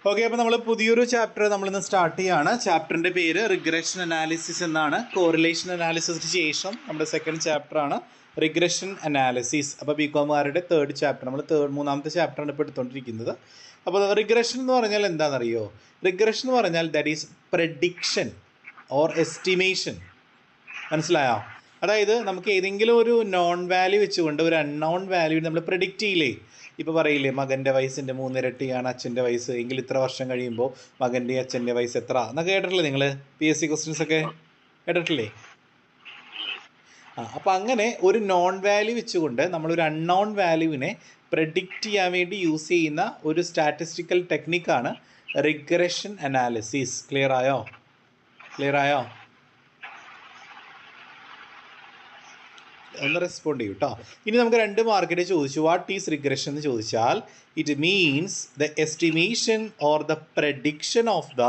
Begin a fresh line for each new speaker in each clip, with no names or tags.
Okay, അപ്പോൾ നമ്മൾ പുതിയൊരു ചാപ്റ്റർ നമ്മളിന്ന് സ്റ്റാർട്ട് ചെയ്യുകയാണ്. ചാപ്റ്ററിൻ്റെ പേര് റിഗ്രഷൻ അനാലിസിസ് എന്നാണ്. കോറിലേഷൻ അനാലിസിസിന് ശേഷം നമ്മുടെ സെക്കൻഡ് ചാപ്റ്ററാണ് റിഗ്രഷൻ അനാലിസിസ്. അപ്പോൾ ബികോമുകാരുടെ തേർഡ് ചാപ്റ്റർ, നമ്മൾ മൂന്നാമത്തെ ചാപ്റ്ററാണ് ഇപ്പോൾ എടുത്തുകൊണ്ടിരിക്കുന്നത്. അപ്പോൾ റിഗ്രഷൻ എന്ന് പറഞ്ഞാൽ എന്താണെന്നറിയോ? റിഗ്രഷൻ എന്ന് പറഞ്ഞാൽ that is prediction or estimation. മനസ്സിലായോ? അതായത് നമുക്ക് ഏതെങ്കിലും ഒരു നോൺ വാല്യൂ വെച്ചുകൊണ്ട് ഒരു അൺനോൺ വാല്യൂ നമ്മൾ പ്രെഡിക്റ്റ് ചെയ്യില്ലേ? ഇപ്പോൾ പറയില്ലേ, മകൻ്റെ വയസ്സിൻ്റെ 3 ഇരട്ടിയാണ് അച്ഛൻ്റെ വയസ്സ് എങ്കിൽ ഇത്ര വർഷം കഴിയുമ്പോൾ മകൻ്റെ അച്ഛൻ്റെ വയസ്സ് എത്ര എന്നൊക്കെ കേട്ടിട്ടില്ലേ നിങ്ങൾ? PSC ക്വസ്റ്റ്യൻസ് ഒക്കെ കേട്ടിട്ടില്ലേ? അപ്പോൾ അങ്ങനെ ഒരു നോൺ വാല്യൂ വെച്ചുകൊണ്ട് നമ്മളൊരു അൺനോൺ വാല്യൂവിനെ പ്രെഡിക്റ്റ് ചെയ്യാൻ വേണ്ടി യൂസ് ചെയ്യുന്ന ഒരു സ്റ്റാറ്റിസ്റ്റിക്കൽ ടെക്നിക്കാണ് റിഗ്രഷൻ അനാലിസിസ്. ക്ലിയർ ആയോ? ഒന്ന് റെസ്പോണ്ട് ചെയ്യൂ കേട്ടോ. ഇനി നമുക്ക് 2 മാർക്കിൻ്റെ ചോദിച്ചു, വാട്ട് ഈസ് റിഗ്രഷൻ എന്ന് ചോദിച്ചാൽ it means the estimation or the prediction of the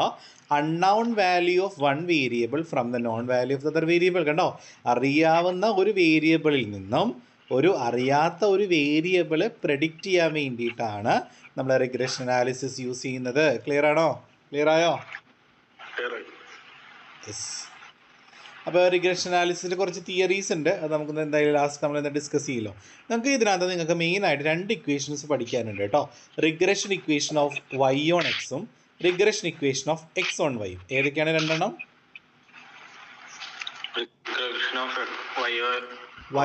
unknown value of one variable from the non value of the other variable. കണ്ടോ, അറിയാവുന്ന ഒരു വേരിയബിളിൽ നിന്നും ഒരു അറിയാത്ത ഒരു വേരിയബിൾ പ്രെഡിക്റ്റ് ചെയ്യാൻ വേണ്ടിയിട്ടാണ് നമ്മൾ റിഗ്രഷൻ അനാലിസിസ് യൂസ് ചെയ്യുന്നത്. ക്ലിയർ ആയോ? യെസ്. അപ്പോൾ റിഗ്രഷൻ അനാലിസിസിൽ കുറച്ച് തിയറീസ് ഉണ്ട്, അത് നമുക്ക് എന്തായാലും ലാസ്റ്റ് നമ്മൾ ഡിസ്കസ് ചെയ്യല്ലോ. നമുക്ക് ഇതിനകത്ത് നിങ്ങൾക്ക് മെയിനായിട്ട് 2 ഇക്വേഷൻസ് പഠിക്കാനുണ്ട് കേട്ടോ. Regression equation of y on എക്സും regression equation of x on y. ഏതൊക്കെയാണ് 2 എണ്ണം?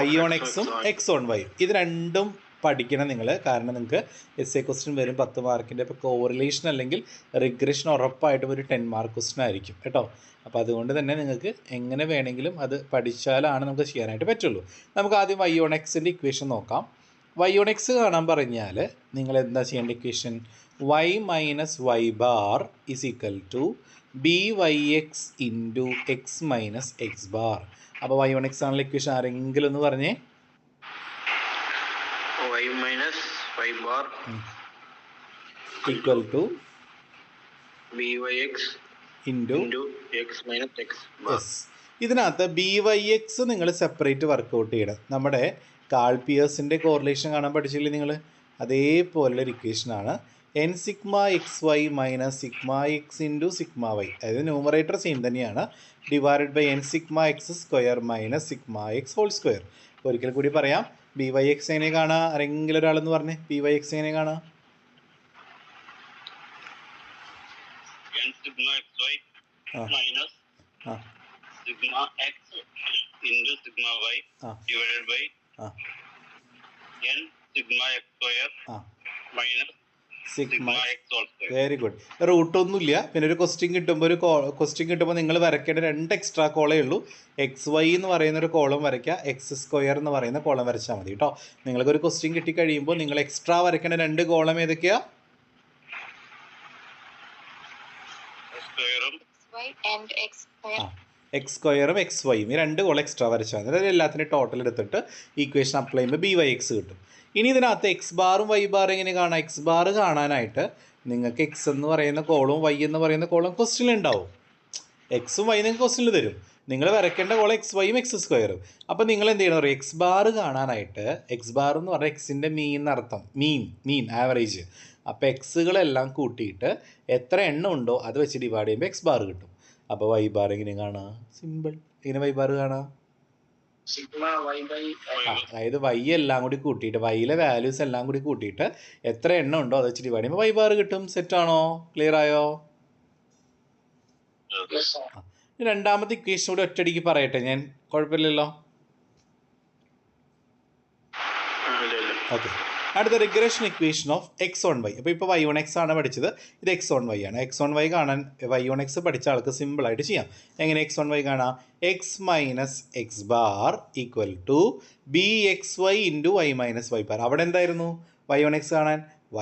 y ഓൺ എക്സും x ഓൺ y. ഇത് രണ്ടും പഠിക്കണം നിങ്ങൾ. കാരണം നിങ്ങൾക്ക് essay ക്വസ്റ്റ്യൻ വരും 10 മാർക്കിൻ്റെ. ഇപ്പോൾ കോറിലേഷൻ അല്ലെങ്കിൽ റിഗ്രഷൻ ഉറപ്പായിട്ടും ഒരു 10 മാർക്ക് ക്വസ്റ്റ്യൻ ആയിരിക്കും കേട്ടോ. അപ്പോൾ അതുകൊണ്ട് തന്നെ നിങ്ങൾക്ക് എങ്ങനെ വേണമെങ്കിലും അത് പഠിച്ചാലാണ് നമുക്ക് ചെയ്യാനായിട്ട് പറ്റുള്ളൂ. നമുക്ക് ആദ്യം y ഓൺ എക്സിൻ്റെ ഇക്വേഷൻ നോക്കാം. y ഓൺ എക്സ് കാണാൻ പറഞ്ഞാൽ നിങ്ങൾ എന്താ ചെയ്യേണ്ട equation? y minus y bar is equal to by(x) into x minus x bar. അപ്പോൾ y ഓൺ എക്സ് ആണല്ലോ ഇക്വേഷൻ. ആരെങ്കിലും ഒന്ന് പറഞ്ഞേ.
y minus y bar
equal to
byx
into
x minus x bar.
yes. ഇതിനകത്ത് byx നിങ്ങൾ separate work out ചെയ്യണം. നമ്മുടെ Karl പിയേഴ്സിൻ്റെ കോറിലേഷൻ കാണാൻ പഠിച്ചില്ലേ നിങ്ങൾ? അതേപോലുള്ളൊരു ഇക്വേഷനാണ് n sigma x y minus sigma x into sigma y. അതായത് ന്യൂമറേറ്റർ സെയിം തന്നെയാണ്. Divided by n sigma x square minus sigma x whole square. ഒരിക്കൽ കൂടി പറയാം, byx എങ്ങനെ കാണാം? ആരെങ്കിലും ഒരാളെന്ന് പറഞ്ഞേ, byx എങ്ങനെ കാണാം?
n sigma xy minus sigma x into sigma y divided by n sigma x square minus
sigma
x whole square.
Very good. റൂട്ടൊന്നുമില്ല. പിന്നെ ഒരു ക്വസ്റ്റ്യൻ കിട്ടുമ്പോൾ നിങ്ങൾ വരയ്ക്കേണ്ട 2 എക്സ്ട്രാ കോളേ ഉള്ളൂ. XY എന്ന് പറയുന്ന ഒരു കോളം വരയ്ക്കുക, x² എന്ന് പറയുന്ന കോളം വരച്ചാൽ മതി കേട്ടോ. നിങ്ങൾക്കൊരു ക്വസ്റ്റ്യൻ കിട്ടിക്കഴിയുമ്പോൾ നിങ്ങൾ എക്സ്ട്രാ വരയ്ക്കേണ്ട 2 കോളം ഏതൊക്കെയാ? x² XY ഈ 2 കോളം എക്സ്ട്രാ വരച്ചാൽ മതി. അതായത് എല്ലാത്തിൻ്റെ ടോട്ടൽ എടുത്തിട്ട് ഈക്വേഷൻ അപ്ലൈ ചെയ്യുമ്പോൾ byx കിട്ടും. ഇനി ഇതിനകത്ത് x ബാറും y ബാറും എങ്ങനെ കാണാം? x ബാർ കാണാനായിട്ട് നിങ്ങൾക്ക് x എന്ന് പറയുന്ന കോളവും y എന്ന് പറയുന്ന കോളം ക്വസ്റ്റ്യനിൽ ഉണ്ടാവും. എക്സും വൈ നിങ്ങൾക്ക് ക്വസ്റ്റ്യനിൽ തരും. നിങ്ങൾ വരയ്ക്കേണ്ട കോളം XY x². അപ്പോൾ നിങ്ങൾ എന്ത് ചെയ്യണം? x ബാർ കാണാനായിട്ട്, x ബാർ എന്ന് പറഞ്ഞാൽ എക്സിൻ്റെ മീൻ എന്നർത്ഥം. മീൻ ആവറേജ്. അപ്പോൾ എക്സുകളെല്ലാം കൂട്ടിയിട്ട് എത്ര എണ്ണം ഉണ്ടോ അത് വെച്ച് ഡിവൈഡ് ചെയ്യുമ്പോൾ x ബാർ കിട്ടും. അപ്പോൾ y ബാർ എങ്ങനെ കാണാം? സിമ്പിൾ. എങ്ങനെ y ബാർ കാണാം? അതായത് y എല്ലാം കൂടി കൂട്ടിയിട്ട്, വൈയിലെ വാല്യൂസ് എല്ലാം കൂടി കൂട്ടിയിട്ട് എത്ര എണ്ണം ഉണ്ടോ അത് വെച്ച് ഡിവൈഡ് ചെയ്യുമ്പോൾ y ബാർ കിട്ടും. സെറ്റാണോ? ക്ലിയർ ആയോ? രണ്ടാമത്തെ ഇക്വേഷൻ കൂടി ഒറ്റയടിക്ക് പറയട്ടെ ഞാൻ, കുഴപ്പമില്ലല്ലോ? ഓക്കെ. അടുത്ത regression equation of x on y. അപ്പോൾ ഇപ്പോൾ y ഓൺ എക്സ് ആണ് പഠിച്ചത്, ഇത് x ഓൺ y ആണ്. x ഓൺ y കാണാൻ y ഓൺ എക്സ് പഠിച്ച ആൾക്ക് സിമ്പിളായിട്ട് ചെയ്യാം. എങ്ങനെ x ഓൺ y കാണാം? x minus x bar equal to bxy into y minus y bar. അവിടെ എന്തായിരുന്നു y ഓൺ എക്സ് കാണാൻ?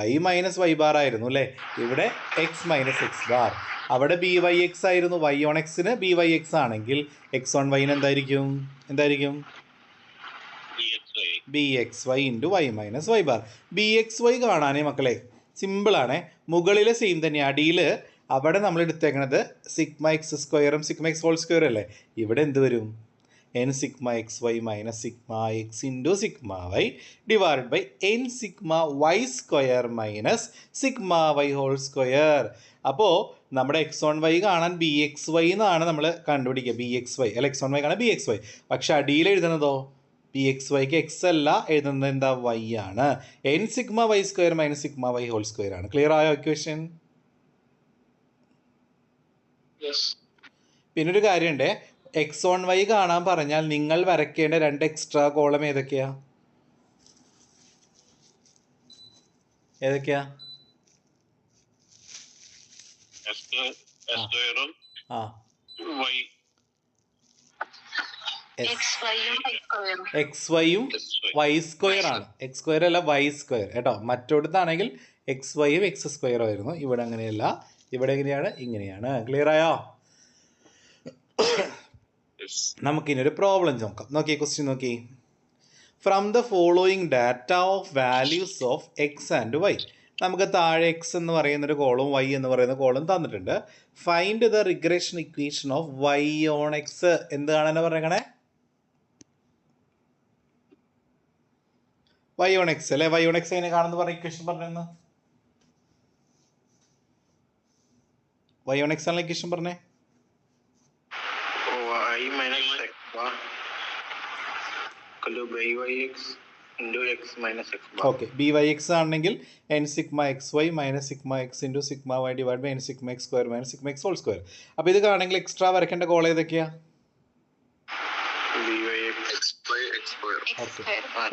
y മൈനസ് y ബാർ ആയിരുന്നു അല്ലേ? ഇവിടെ x മൈനസ് എക്സ് ബാർ. അവിടെ byx ആയിരുന്നു. y ഓൺ എക്സിന് byx ആണെങ്കിൽ x ഓൺ yന് എന്തായിരിക്കും? bxy into y minus y bar. bxy കാണാനേ മക്കളെ സിമ്പിളാണേ. മുകളിലെ സെയിം തന്നെയാണ്. അടിയിൽ അവിടെ നമ്മൾ എടുത്തേക്കണത് sigma x² sigma x whole square അല്ലേ? ഇവിടെ എന്ത് വരും? n sigma xy minus sigma x into sigma y divided by n sigma y square minus sigma y whole square. അപ്പോൾ നമ്മുടെ x1y കാണാൻ ബി എക്സ് വൈ എന്നാണ് നമ്മൾ കണ്ടുപിടിക്കുക. ബി എക്സ് വൈ അല്ല, x1y കാണാൻ ബി എക്സ് വൈ. പക്ഷെ അടിയിൽ എഴുതുന്നതോ ബി എക്സ് വൈക്ക് എക്സ് അല്ല, എഴുതുന്നത് എന്താ വൈ ആണ്. N sigma y square minus sigma y whole square ആണ്. ക്ലിയർ ആയോ ഇക്വേഷൻ? പിന്നെ ഒരു കാര്യമുണ്ട്, x1y കാണാൻ പറഞ്ഞാൽ നിങ്ങൾ വരയ്ക്കേണ്ട 2 എക്സ്ട്രാ കോളം ഏതൊക്കെയാ? എക്സ് വൈയും വൈ സ്ക്വയർ ആണ്. എക്സ് സ്ക്വയർ അല്ല, വൈ സ്ക്വയർ കേട്ടോ. മറ്റോടത്താണെങ്കിൽ എക്സ് വൈയും എക്സ് സ്ക്വയറും ആയിരുന്നു. ഇവിടെ അങ്ങനെയല്ല, ഇവിടെ എങ്ങനെയാണ്? ഇങ്ങനെയാണ്. ക്ലിയർ ആയോ? നമുക്കിനൊരു പ്രോബ്ലം നോക്കാം. നോക്കി ക്വസ്റ്റ്യൻ നോക്കി. From the following data of values of x and y. നമുക്ക് താഴെ എക്സ് എന്ന് പറയുന്നൊരു കോളും വൈ എന്ന് പറയുന്ന കോളും തന്നിട്ടുണ്ട്. Find the regression equation of y on x. എന്ത് കാണാനാണ് പറയണേ? വൈ ഓൺ എക്സ് അല്ലേ? വൈ ഓൺ എക്സ് എങ്ങനെ കാണുന്നു പറഞ്ഞ ഇക്വേഷൻ പറഞ്ഞു. വൈ ഓൺ എക്സ് ആണല്ലോ ഇക്വേഷൻ പറഞ്ഞേ. ഓക്കെ, ബി വൈ എക്സ് ആണെങ്കിൽ n sigma x y minus sigma x into sigma y divide by n sigma x square minus sigma x whole square. അപ്പോൾ ഇത് കാണണമെങ്കിൽ എക്സ്ട്രാ വരയ്ക്കേണ്ട col ഏതൊക്കെയാ?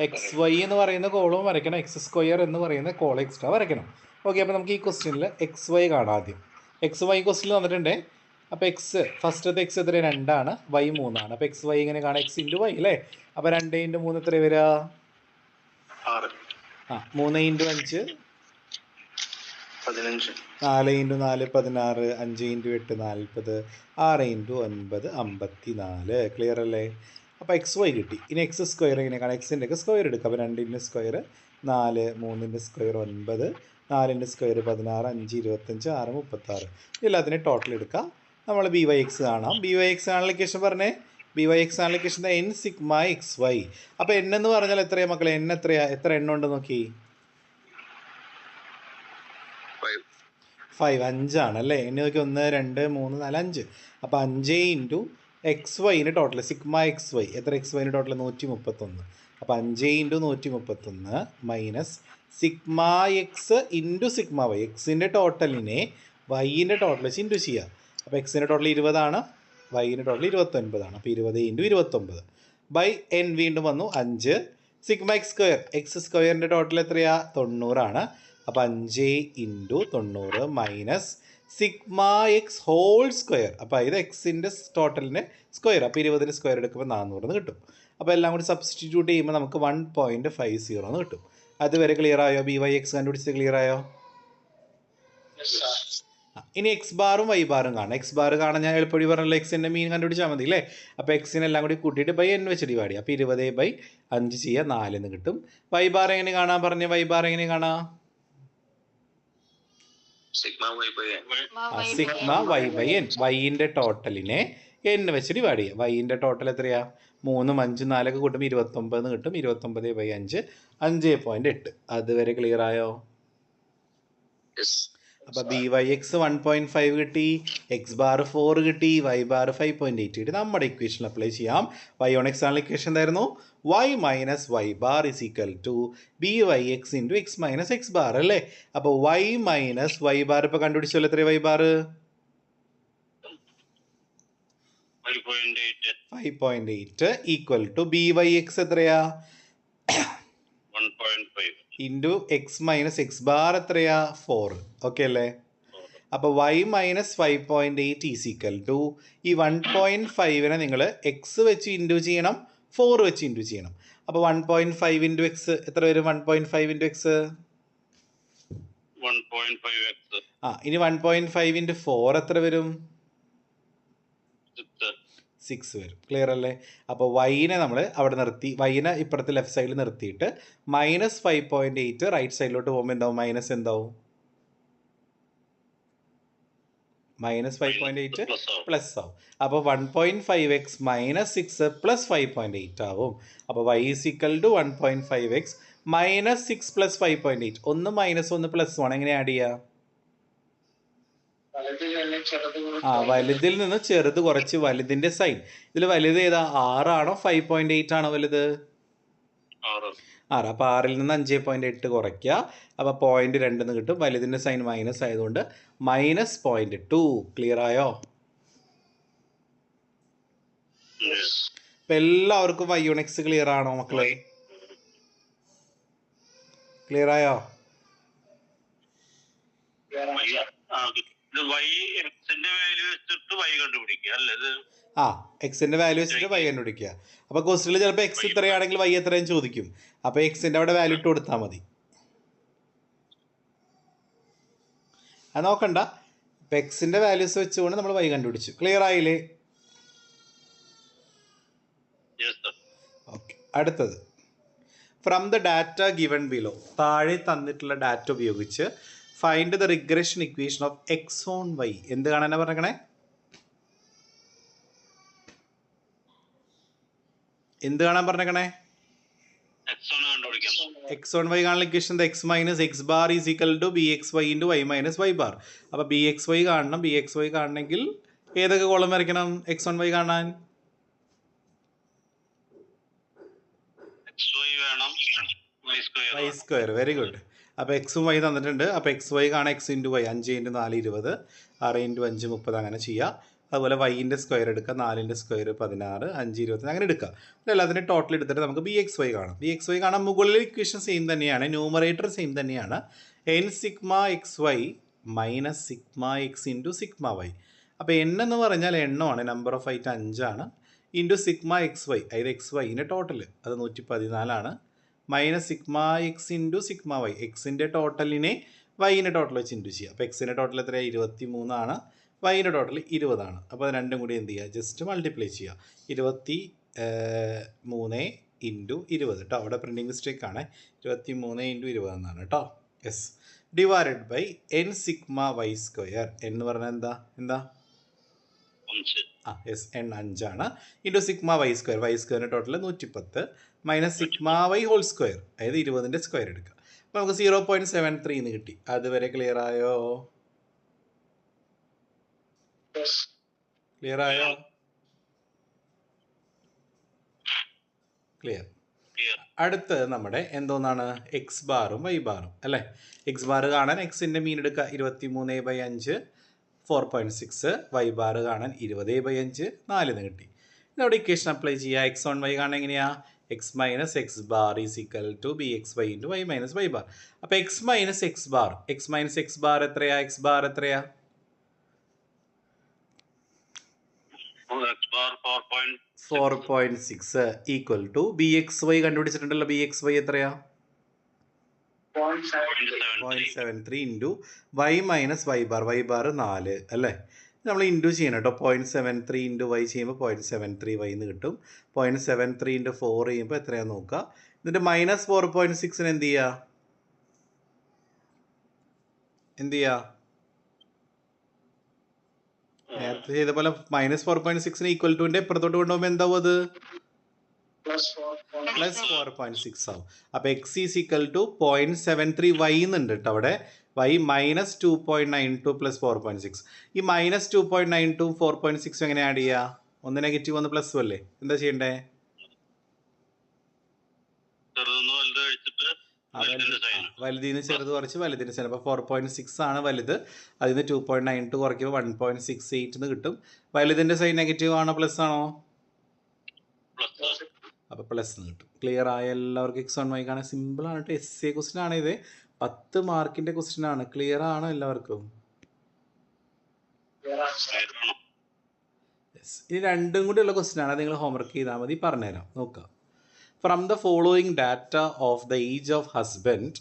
X y എന്ന് പറയുന്ന കോളും വരയ്ക്കണം, എക്സ് സ്ക്വയർ എന്ന് പറയുന്ന കോൾ എക്സ്ട്രാ വരയ്ക്കണം. ഓക്കെ, അപ്പോൾ നമുക്ക് ഈ ക്വസ്റ്റ്യനിൽ എക്സ് വൈ കാണാം ആദ്യം. എക്സ് വൈ ക്വസ്റ്റ്യനിൽ വന്നിട്ടുണ്ട്. അപ്പോൾ എക്സ് ഫസ്റ്റത്തെ എക്സ് എത്ര? 2 ആണ്, വൈ 3 ആണ്. അപ്പോൾ എക്സ് വൈ ഇങ്ങനെ കാണാം, എക്സ് ഇൻറ്റു വൈ അല്ലേ? അപ്പോൾ 2 ഇൻറ്റു 3 എത്ര വരിക? 3 into 5 15, 4 into 4 16, 5 into 8 40, 6 into 9 54. Clear അല്ലേ? അപ്പോൾ എക്സ് വൈ കിട്ടി. ഇനി എക്സ് സ്ക്വയർ എങ്ങനെ കാണാം? എക്സിൻ്റെ ഒക്കെ സ്ക്വയർ എടുക്കുക. അപ്പോൾ 2ൻ്റെ സ്ക്വയർ 4, 3ൻ്റെ സ്ക്വയർ 9, 4ൻ്റെ സ്ക്വയർ 16, 5 25, 6 36. എല്ലാത്തിനും ടോട്ടൽ എടുക്കുക. നമ്മൾ ബി വൈ എക്സ് കാണാം. ബി വൈ എക്സ് ആണ് ലൊക്കേഷൻ പറഞ്ഞേ. ബി വൈ എക്സ് ആണ് location n sigma x y. അപ്പോൾ എൻ എന്ന് പറഞ്ഞാൽ എത്രയാ മക്കളെ? എൻ എത്രയാ? എത്ര എണ്ണം ഉണ്ട് നോക്കി? 5. 5 ആണ് അല്ലേ? എൻ നോക്കി 1 2 3 4 5. അപ്പോൾ 5 ഇൻറ്റു എക്സ് വൈന് ടോട്ടൽ സിഗ്മ എക്സ് വൈ എത്ര? എക്സ് വൈന് ടോട്ടൽ 131. അപ്പോൾ 5 into 131 minus sigma x into sigma y. എക്സിൻ്റെ ടോട്ടലിനെ വൈൻ്റെ ടോട്ടൽ വെച്ച് ഇൻറ്റു ചെയ്യുക. അപ്പോൾ എക്സിൻ്റെ ടോട്ടൽ 20 ആണ്, വൈൻ്റെ ടോട്ടൽ 29 ആണ്. അപ്പോൾ 20 ഇൻറ്റു 29 ബൈ എൻ വീണ്ടും വന്നു 5. സിഗ്മ എക്സ് സ്ക്വയർ, എക്സ് സ്ക്വയറിൻ്റെ ടോട്ടൽ എത്രയാ? 90 ആണ്. അപ്പോൾ 5 into 90 minus sigma x whole square. അപ്പോൾ ഇത് എക്സിൻ്റെ ടോട്ടലിൻ്റെ സ്ക്വയർ. അപ്പോൾ 20ൻ്റെ സ്ക്വയർ എടുക്കുമ്പോൾ 400 എന്ന് കിട്ടും. അപ്പോൾ എല്ലാം കൂടി സബ്സ്റ്റിറ്റ്യൂട്ട് ചെയ്യുമ്പോൾ നമുക്ക് 1.50 എന്ന് കിട്ടും. അതുവരെ ക്ലിയർ ആയോ? ബി വൈ എക്സ് കണ്ടുപിടിച്ചത് ക്ലിയർ ആയോ? ഇനി എക്സ് ബാറും വൈ ബാറും കാണാം. എക്സ് ബാർ കാണാൻ ഞാൻ എളുപ്പടി പറഞ്ഞല്ലോ, എക്സിൻ്റെ മീൻ കണ്ടുപിടിച്ചാൽ മതി അല്ലേ? അപ്പോൾ എക്സിനെല്ലാം കൂടി കൂട്ടിയിട്ട് ബൈ എൻ വെച്ച് ഡിവൈഡ് ചെയ്യുക. അപ്പോൾ 20/5 ചെയ്യുക, 4 എന്ന് കിട്ടും. വൈ ബാർ എങ്ങനെ കാണാൻ പറഞ്ഞ? വൈ ബാർ എങ്ങനെ കാണാം? Sigma y by n. വൈൻ്റെ ടോട്ടലിനെ എൻ വെച്ച് ഡിവൈഡ് ചെയ്യുക. വൈൻ്റെ ടോട്ടൽ എത്രയാ? 3 5 4 കൂട്ടുമ്പോൾ 29 എന്ന് കിട്ടും. 29/5 5.8. അതുവരെ ക്ലിയർ ആയോ? അപ്പോൾ ബി വൈ എക്സ് 1.5 കിട്ടി, എക്സ് ബാർ 4 കിട്ടി, വൈ ബാർ 5.8 കിട്ടി. നമ്മുടെ ഇക്വേഷൻ അപ്ലൈ ചെയ്യാം. വൈ ഓൺ എക്സ് ആണ് ഇക്വേഷൻ എന്തായിരുന്നു? Y minus y bar is equal to b y x into x minus x bar അല്ലേ? അപ്പോൾ വൈ മൈനസ് വൈ ബാർ ഇപ്പോൾ കണ്ടുപിടിച്ചല്ലോ. എത്രയാണ് y bar? 5.8 equal to b y x എത്രയാ?
1.5
into x minus x bar എത്രയാ? 4. Okay അല്ലേ? അപ്പോൾ y minus 5.8 is equal to ഈ 1.5നെ നിങ്ങൾ എക്സ് വെച്ച് ഇൻറ്റു ചെയ്യണം, 4 വെച്ച് ഇൻറ്റു ചെയ്യണം. അപ്പോൾ 1.5 ഇൻറ്റു എക്സ് എത്ര വരും? 1.5 ഇൻറ്റു എക്സ്
1.5x.
ഇനി 1.5 ഇൻറ്റു 4 എത്ര വരും? 6 വരും. ക്ലിയർ അല്ലേ? അപ്പോൾ വൈനെ നമ്മൾ അവിടെ നിർത്തി, വൈനെ ഇപ്പുറത്തെ ലെഫ്റ്റ് സൈഡിൽ നിർത്തിയിട്ട് മൈനസ് 5.8 റൈറ്റ് സൈഡിലോട്ട് പോകുമ്പോൾ എന്താവും? മൈനസ് എന്താവും? -5.8
plus ആവും.
പ്ലസ് ആവും. അപ്പോൾ 1.5x മൈനസ് 6 പ്ലസ് 5.8 ആവും. അപ്പോൾ y is equal to 1.5x minus 6 plus 5.8. ഒന്ന് മൈനസ് ഒന്ന് പ്ലസ് 1 എങ്ങനെ ആഡ് ചെയ്യുക? വലുതിൽ നിന്ന് ചെറുത് കുറച്ച് വലുതിന്റെ സൈൻ. ഇതിൽ വലുത് ഏതാ? 6 ആണോ 5.8 ആണോ വലുത്?
6.
അപ്പോൾ 6ൽ നിന്ന് 5.8 കുറയ്ക്കുക. അപ്പോൾ 0.2 എന്ന് കിട്ടും. വലുതിൻ്റെ സൈൻ മൈനസ് ആയതുകൊണ്ട് -0.2. ക്ലിയർ ആയോ? അപ്പം എല്ലാവർക്കും y1x ക്ലിയർ ആണോ മക്കളെ? ക്ലിയർ ആയോ?
എക്സിന്റെ വാല്യൂ വെച്ചിട്ട് y കണ്ടുപിടിക്കുക അല്ലേ?
എക്സിന്റെ വാല്യൂ വെച്ചിട്ട് y കണ്ടുപിടിക്കുക. അപ്പോൾ ക്വസ്റ്റിനിൽ ചിലപ്പോൾ എക്സ് ഇത്രയാണെങ്കിൽ y എത്രയും ചോദിക്കും. അപ്പോൾ എക്സിന്റെ അവിടെ വാല്യൂ ഇട്ട് കൊടുത്താൽ മതി. അത് നോക്കണ്ട. ഇപ്പം എക്സിന്റെ വാല്യൂസ് വെച്ചുകൊണ്ട് നമ്മൾ y കണ്ടുപിടിച്ചു. ക്ലിയർ ആയില്ലേ? ഓക്കെ. അടുത്തത്, from the data given below, താഴെ തന്നിട്ടുള്ള ഡാറ്റ ഉപയോഗിച്ച് find the regression equation of x on y. എന്ത് കാണാനാ പറഞ്ഞേ? എന്ത് കാണാൻ പറഞ്ഞേ? എക്സ് ഓൺ വൈ കാണുന്ന equation x minus x bar is equal to b x y into y minus y bar. അപ്പോൾ ബി എക്സ് വൈ കാണണം. ബി എക്സ് വൈ കാണണമെങ്കിൽ ഏതൊക്കെ കോളം വരയ്ക്കണം എക്സ് ഓൺ വൈ കാണാൻ? Y square. Very good. അപ്പോൾ എക്സും Y തന്നിട്ടുണ്ട്. അപ്പോൾ എക്സ് വൈ കാണാൻ എക്സ് ഇൻറ്റു വൈ, 5 × 4 20, 6 × 5 30, അങ്ങനെ ചെയ്യാം. അതുപോലെ വൈൻ്റെ സ്ക്വയർ എടുക്കുക, 4ൻ്റെ സ്ക്വയർ 16, 5 20, അങ്ങനെ എടുക്കുക. എല്ലാത്തിനും ടോട്ടൽ എടുത്തിട്ട് നമുക്ക് ബി എക്സ് വൈ കാണാം. ബി എക്സ് വൈ കാണാൻ മുകളിലെ ഇക്വേഷൻ സെയിം തന്നെയാണ്, ന്യൂമറേറ്റർ സെയിം തന്നെയാണ്. n sigma x y minus sigma x into sigma y. അപ്പോൾ n എന്ന് പറഞ്ഞാൽ എണ്ണമാണ്, നമ്പർ ഓഫ് ഐറ്റ് 5 ആണ്, ഇൻറ്റു സിഗ്മ എക്സ് വൈ, അതായത് എക്സ് വൈൻ്റെ ടോട്ടൽ അത് 114 ആണ്, minus sigma x into sigma y, എക്സിൻ്റെ ടോട്ടലിനെ വൈൻ്റെ ടോട്ടൽ വെച്ച് ഇൻറ്റു ചെയ്യുക. അപ്പോൾ എക്സിൻ്റെ ടോട്ടൽ എത്രയാണ്? 23 ആണ്. വൈൻ്റെ ടോട്ടൽ 20 ആണ്. അപ്പോൾ അത് രണ്ടും കൂടി എന്ത് ചെയ്യുക? ജസ്റ്റ് മൾട്ടിപ്ലൈ ചെയ്യുക. 23 ഇൻറ്റു 20 കേട്ടോ. അവിടെ പ്രിൻറ്റിങ് മിസ്റ്റേക്ക് ആണ്. 23 ഇൻറ്റു 20 എന്നാണ് കേട്ടോ. Yes. Divided by n sigma y square. എന്ന് പറഞ്ഞാൽ എന്താ? യെസ്, n 5 ആണ്. Into sigma y square, y സ്ക്വയറിൻ്റെ total 110, minus sigma y whole square, അതായത് 20ൻ്റെ സ്ക്വയർ എടുക്കുക. അപ്പോൾ നമുക്ക് 0.73 എന്ന് കിട്ടി. അതുവരെ ക്ലിയർ ആയോ? ക്ലിയർ ആയോ? ക്ലിയർ. അടുത്ത് നമ്മുടെ എന്തോന്നാണ്? എക്സ് ബാറും വൈ ബാറും അല്ലേ? എക്സ് ബാർ കാണാൻ എക്സിൻ്റെ മീൻ എടുക്കുക, 23/5 4.6, വൈ ബാർ കാണാൻ 20/5 4 എന്ന് കിട്ടി. ഇതവിടെ ഇക്വേഷൻ അപ്ലൈ ചെയ്യുക. എക്സ് ഓൺ വൈ കാണാൻ എങ്ങനെയാ? X minus x bar is equal to b x y into y minus y bar. അപ്പോൾ എക്സ് മൈനസ് എക്സ് ബാർ എത്രയാ? എക്സ് ബാർ എത്രയാ? 4.6 equal to b x y കണ്ടുപിടിച്ചിട്ടുണ്ടല്ലോ. B x y എത്രയാ? 0.73 into y minus y bar 4 അല്ലേ? നമ്മൾ into ചെയ്യണം കേട്ടോ. 0.73 into Y ചെയ്യുമ്പോൾ 0.73 വൈ എന്ന് കിട്ടും. 0.73 ഇൻറ്റു 4 ചെയ്യുമ്പോൾ എത്രയാണെന്ന് നോക്കുക. എന്നിട്ട് മൈനസ് 4.6 എന്ത് ചെയ്യുക? നേരത്തെ ചെയ്ത പോലെ മൈനസ് 4.6 ഈക്വൽ ടുവിൻ്റെ ഇപ്പുറത്തോട്ട് കൊണ്ടുപോകുമ്പോൾ എന്താവും? അത് പ്ലസ് 4.6 ആവും. അപ്പോൾ x is equal to 0.73 y എന്നുണ്ട് കേട്ടോ അവിടെ. Y minus 2.92 plus 4.6. ഈ മൈനസ് 2.92 4.6 എങ്ങനെ ആഡ് ചെയ്യുക? ഒന്ന് നെഗറ്റീവ് ഒന്ന് പ്ലസ് അല്ലേ? എന്താ ചെയ്യണ്ടേ? വലുതിന് ചെറുത് കുറച്ച് വലുതിന് ചെറുത്. അപ്പോൾ 4.6 ആണ് വലുത്. അതിൽ നിന്ന് 2.92 കുറയ്ക്കുമ്പോൾ 1.68 എന്ന് കിട്ടും. വലുതിൻ്റെ സൈൻ നെഗറ്റീവ് ആണോ പ്ലസ് ആണോ? അപ്പോൾ പ്ലസ് എന്ന് കിട്ടും. ക്ലിയർ ആയ എല്ലാവർക്കും? എക്സ് ഓൺ വൈ കാണാൻ സിമ്പിളാണ് കേട്ടോ. എസ് എ ക്വസ്റ്റ്യൻ ആണ് ഇത്. 10 മാർക്കിൻ്റെ ക്വസ്റ്റ്യൻ ആണ്. ക്ലിയർ ആണോ എല്ലാവർക്കും? യെസ്. ഇനി രണ്ടും കൂടിയുള്ള ക്വസ്റ്റ്യൻ ആണ്. നിങ്ങൾ ഹോംവർക്ക് ചെയ്താൽ മതി. പറഞ്ഞുതരാം, നോക്കുക. From the following data of the age of husband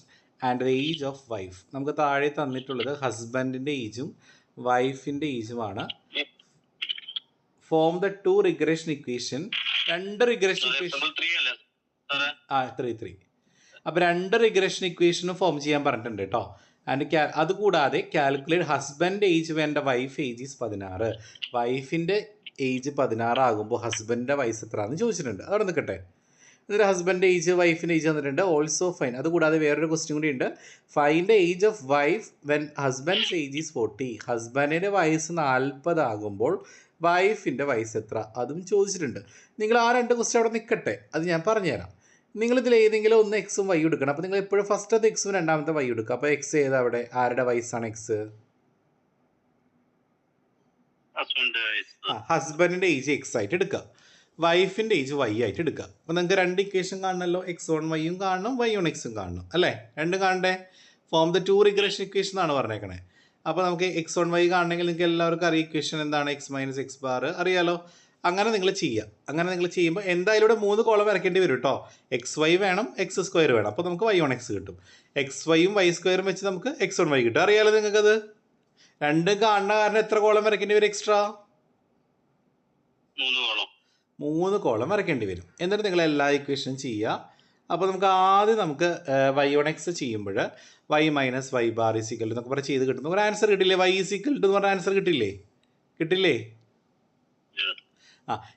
and the age of wife. നമുക്ക് താഴെ തന്നിട്ടുള്ളത് ഹസ്ബൻഡിൻ്റെ ഏജും വൈഫിൻ്റെ ഏജുമാണ്. Form the 2 regression equation. 2 regression equation 3. അപ്പോൾ 2 റിഗ്രഷൻ ഇക്വേഷനും ഫോം ചെയ്യാൻ പറഞ്ഞിട്ടുണ്ട് കേട്ടോ. ആൻഡ് അതുകൂടാതെ calculate husband age when the wife age is 16. വൈഫിൻ്റെ ഏജ് 16 ആകുമ്പോൾ ഹസ്ബൻഡിൻ്റെ വയസ്സ് എത്രയാണെന്ന് ചോദിച്ചിട്ടുണ്ട്. അതവിടെ നിൽക്കട്ടെ. എന്നിട്ട് ഹസ്ബൻഡ് ഏജ് വൈഫിൻ്റെ ഏജ് തന്നിട്ടുണ്ട്. Also fine. അതുകൂടാതെ വേറൊരു ക്വസ്റ്റ്യൻ കൂടി ഉണ്ട്. Find the age of wife when husband's age is 40. ഹസ്ബൻഡിൻ്റെ വയസ്സ് 40 ആകുമ്പോൾ വൈഫിൻ്റെ വയസ്സ് എത്ര, അതും ചോദിച്ചിട്ടുണ്ട്. നിങ്ങൾ ആ 2 ക്വസ്റ്റ്യൻ അവിടെ നിൽക്കട്ടെ, അത് ഞാൻ പറഞ്ഞുതരാം. നിങ്ങളിതിൽ ഏതെങ്കിലും ഒന്ന് എക്സും വൈ എടുക്കണം. അപ്പോൾ നിങ്ങൾ എപ്പോഴും ഫസ്റ്റത്തെ എക്സും രണ്ടാമത്തെ വൈ എടുക്കുക. അപ്പോൾ എക്സ് ഏതാ അവിടെ, ആരുടെ വയസ്സാണ് എക്സ്? ഹസ്ബൻഡിൻ്റെ ഏജ് എക്സ് ആയിട്ട് എടുക്കുക, വൈഫിൻ്റെ ഏജ് വൈ ആയിട്ട് എടുക്കുക. അപ്പോൾ നിങ്ങൾക്ക് 2 ഇക്വേഷൻ കാണണമല്ലോ, x1y കാണണം, y1x കാണണം അല്ലേ? രണ്ടും കാണണ്ടേ? ഫോം ദ 2 റിഗ്രഷൻ ഇക്വേഷൻ എന്നാണ് പറഞ്ഞേക്കണേ. അപ്പോൾ നമുക്ക് x1y കാണണമെങ്കിൽ നിങ്ങൾക്ക് എല്ലാവർക്കും അറിയാം ഇക്വേഷൻ എന്താണ്, x - x ബാർ അറിയാലോ. അങ്ങനെ നിങ്ങൾ ചെയ്യുക. അങ്ങനെ നിങ്ങൾ ചെയ്യുമ്പോൾ എന്തായാലും ഇവിടെ 3 കോളം വരയ്ക്കേണ്ടി വരും കേട്ടോ. xy വേണം, x² വേണം. അപ്പോൾ നമുക്ക് y1x കിട്ടും. xyയും y² വെച്ച് നമുക്ക് x1y കിട്ടും. അറിയാലോ നിങ്ങൾക്കത്. 2 കാണുന്ന കാരണം എത്ര കോളം വരയ്ക്കേണ്ടി വരും എക്സ്ട്രാ? 3 കോളം വരയ്ക്കേണ്ടി വരും. എന്നിട്ട് നിങ്ങൾ എല്ലാ ഇക്വേഷനും ചെയ്യുക. അപ്പോൾ നമുക്ക് ആദ്യം y1x ചെയ്യുമ്പോൾ y - y ബാർ ഈസിക്കൽ എന്നൊക്കെ പറഞ്ഞ് ചെയ്ത് കിട്ടും. ഒരു ആൻസർ കിട്ടില്ലേ? y ഈസിക്കൽ എന്ന് പറഞ്ഞ ആൻസർ കിട്ടില്ലേ?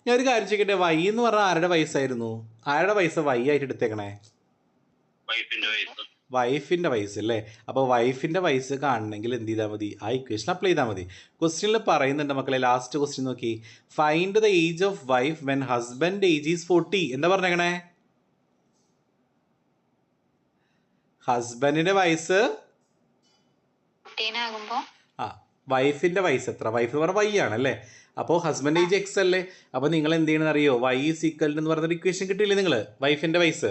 ഞാൻ ഒരു കാര്യം ചോദിക്കട്ടെ, y എന്ന് പറഞ്ഞാൽ ആരുടെ വയസ്സായിരുന്നു? ആരുടെ വയസ്സ് y ആയിട്ട് എടുത്തേക്കണേ? വൈഫിൻ്റെ വയസ്സ് അല്ലേ? അപ്പോൾ വൈഫിൻ്റെ വയസ്സ് കാണണമെങ്കിൽ എന്ത് ചെയ്താൽ മതി? ആ ഇക്വേഷൻ അപ്ലൈ ചെയ്താൽ മതി. ക്വസ്റ്റ്യനിൽ പറയുന്നുണ്ട് മക്കളെ, ലാസ്റ്റ് ക്വസ്റ്റ്യൻ നോക്കി, find the age of wife when husband age is 40. എന്താ പറഞ്ഞേക്കണേ? ഹസ്ബൻഡിൻ്റെ വയസ്സ് വൈഫിൻ്റെ വയസ്സ് എത്ര? വൈഫ് എന്ന് പറഞ്ഞാൽ y ആണല്ലേ. അപ്പോൾ ഹസ്ബൻഡ് ഏജ് എക്സ് അല്ലേ. അപ്പോൾ നിങ്ങൾ എന്ത് ചെയ്യണമെന്ന് അറിയോ? y ഈക്വൽ എന്ന് പറഞ്ഞൊരു ഇക്വേഷൻ കിട്ടിയില്ലേ നിങ്ങൾ? വൈഫിൻ്റെ വയസ്സ്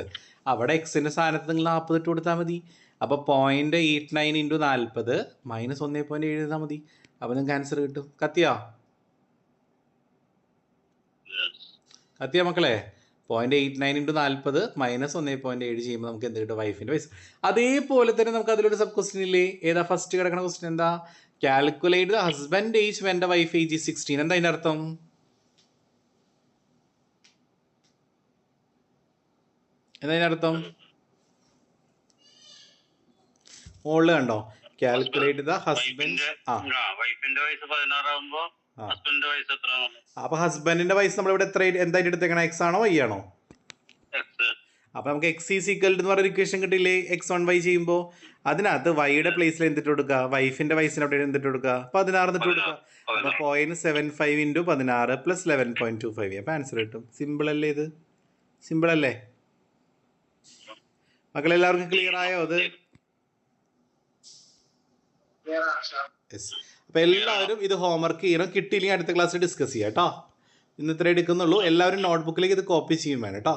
അവിടെ എക്സിൻ്റെ സ്ഥാനത്ത് നിങ്ങൾ 40 ഇട്ട് കൊടുത്താൽ മതി. അപ്പോൾ 0.89 × 40 - 1.7 എഴുതാൽ മതി. അപ്പോൾ നിങ്ങൾക്ക് ആൻസർ കിട്ടും. കത്തിയാ മക്കളെ? 0.89 × 40 - 1.7 ചെയ്യുമ്പോൾ നമുക്ക് എന്ത് കിട്ടും? വൈഫിൻ്റെ വയസ്സ്. അതേപോലെ തന്നെ നമുക്ക് അതിലൊരു സബ് ക്വസ്റ്റ്യൻ ഇല്ലേ? ഏതാ ഫസ്റ്റ് കിടക്കുന്ന ക്വസ്റ്റ്യൻ? എന്താ? Calculate the husband age when the wife age is 16. എന്താ അതിൻ്റെ അർത്ഥം? മോളില് കണ്ടോ? Calculate the husband. അപ്പൊ ഹസ്ബൻഡിന്റെ വയസ്സ് നമ്മളിവിടെ എന്തായിട്ട് എടുത്തേക്കണം? എക്സ് ആണോ വൈ ആണോ? അപ്പൊ നമുക്ക് എക്സ് ഈസ് ഈക്വൽ എന്ന് പറഞ്ഞ ഇക്വേഷൻ കിട്ടില്ലേ x1y ചെയ്യുമ്പോൾ? അതിനകത്ത് വൈയുടെ പ്ലേസിൽ എന്തിട്ട് കൊടുക്കുക? വൈഫിന്റെ വയസ്സിന് അവിടെ എന്തിട്ട് കൊടുക്കുക? 16 എന്നിട്ട് കൊടുക്കുക. അപ്പൊ 0.75 × 16 + 11.25. അപ്പൊ ആൻസർ കിട്ടും. സിമ്പിൾ അല്ലേ ഇത്? സിമ്പിൾ അല്ലേ മക്കളെല്ലാവർക്കും? ക്ലിയർ ആയോ അത്? അപ്പൊ എല്ലാവരും ഇത് ഹോംവർക്ക് ചെയ്യണം. കിട്ടിയില്ലെങ്കിൽ അടുത്ത ക്ലാസ്സിൽ ഡിസ്കസ് ചെയ്യാം കേട്ടോ. ഇന്ന് ഇത്രേ എടുക്കുന്നുള്ളൂ. എല്ലാവരും നോട്ട്ബുക്കിലേക്ക് ഇത് കോപ്പി ചെയ്യും വേണം കേട്ടോ.